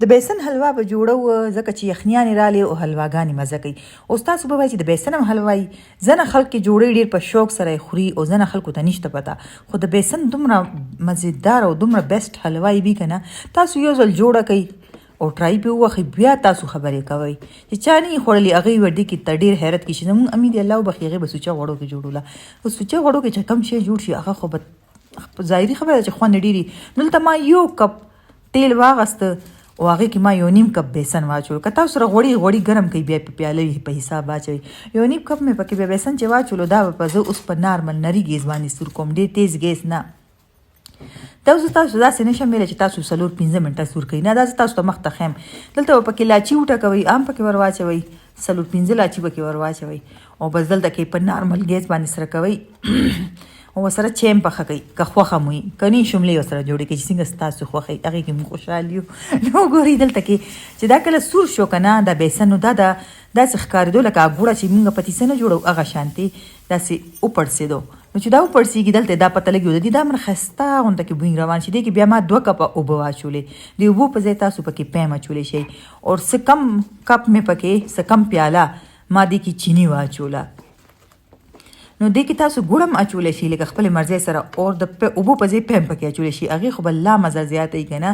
د بیسن حلوا به جوړو ځکه چې یخنیانې رالې او حلواګانې مزه کوي. اوس تاسو به وایئ چې د بیسن هم حلوا وي. ځنه خلک یې جوړوي ډېر په شوق سره یې خوري او ځنه خلکو ته نشته پته. خو د بیسن دومره مزیدار او دومره بیسټ حلوا یې وي که نه، تاسو یو ځل جوړه کوئ او ټرای پې ووخئ، بیا تاسو خبرې کوئ چې چا نه یې خوړلي هغې به ډېر ته ډېر حیرت کړي چې زمونږ امي دې الله وبخي هغې به سوچه غوړو کې جوړوله. په سوچه غوړو کې چې کم شی جوړ شي هغه خو به ظاهري خبره ده چې خوند ډېري. دلته ما یو کپ تیل واغسته او هغې کې ما یو نیم کپ بیسن واچولو. که تاسو سره غوړي ګرم کوي بیا په پیاله په حساب واچوئ. یو نیم کپ مې پکې بیا بیسن چې واچولو دا به زه اوس په نارمل نري ګیس باندې سور کوم، ډېر تیز ګیس نه. دا زه تاسو داسې نشم ویلی چې تاسو 4-5 منټه سور کوئ، نه دا زه تاسو ته مخ ته ښیم. دلته به پکې لاچي وټکوئ، ام پکې ور واچوئ، 4-5 لاچي پکې ور واچوئ او بس دلته کې په نارمل ګیس باندې سره کوئ او ورسره چیم پخه کوئ. که خوښه مو وي که نه شملې ورسره جوړې کړئ چې څنګه ستاسو خوښه وي، هغې کې موږ خوشحال یو. نو ګورئ دلته کې چې دا کله سور شو که نه دا بیسن، نو دا داسې ښکارېدو لکه ګوړه چې موږ پتیسه نه جوړو هغه شانتې داسې وپړسېدو. نو چې دا وپړسېږي دلته دا پته لګي د دې دا مره ښایسته غونته کې بوی روان شي. دې کې بیا ما 2 کپه اوبه واچولې، د اوبو په ځای تاسو پکې پیم اچولی شئ. او څه کم کپ مې پکې څه کم پیاله ما دې کې چینی واچوله. نو دې کې تاسو ګوړ هم اچولی شي لکه خپلې مرضۍ سره، او د اوبو په ځای پیم پکې اچولی شي. هغې خو به لا مزه زیاته وي که نه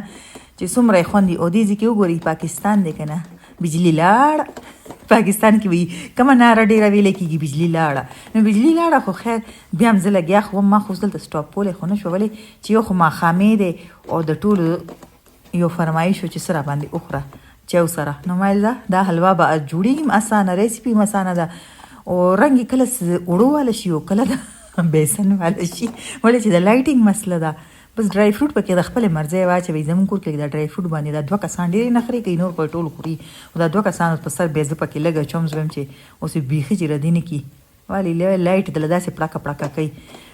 چې څومره یې خوند وي. او دې ځای کې وګورئ پاکستان دی که نه، بجلي لاړه. پاکستان کې وایي کومه ناره ډېره ویلی کېږي بجلي لاړه. نو بجلي لاړه خو خیر بیا هم زه لګیا خو ما خو دلته سټاپ کولی خو نه شو، ولې چې یو خو ماښامې دی او د ټولو یو فرمایش و چې څه راباندې وخوره چایو سره. نو ما ویل دا حلوا به جوړېږي هم اسانه، ریسیپي هم اسانه ده او رنګ یې کله اوړو والا شي او کله د بیسن والا شي، ولې چې د لایټینګ مسله ده. بس ډرای فروټ پکې د خپلې مرضۍ واچوئ. زموږ کور کې د ډرای فروټ باندې دا 2 کسان ډېرې نخرې کوي، نور خو یې ټول خوري. او دا 2 کسانو په سر بیا زه پکې لږه چمز ویم چې اوس یې بیخي چې ردي نه کړي، ولې لایټ دله داسې پړکه پړکه کوي.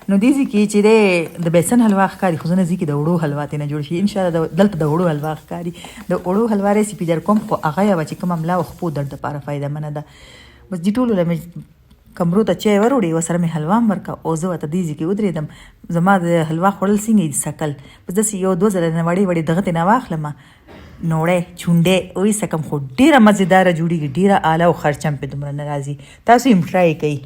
نو دې ځای کې چې دی د بیسن حلوا ښکاري، خو زه نه ځای کې د اوړو حلوا ترې نه جوړ شي. انشاءالله دلته د اوړو حلوا ښکاري. د اوړو حلوا ریسیپي در کوم، خو هغه یوه چې کومه ملا او خپو درد دپاره فایدهمنه ده. بس دې ټولو له مې کمرو ته چای وروړې، ورسره مې حلوا هم ورکړه او زه ورته دې ځای کې ودرېدم. زما د حلوا خوړل څنګه دي سکل، بس داسې 1-2 ځله نه وړې وړې دغه ترې نه واخلم نوړی چونډی ویسکم، خو ډېره مزېداره جوړېږي، ډېره اعلی او خرچه هم پرې دومره نه راځي. تاسو یې هم ټرای کوئ.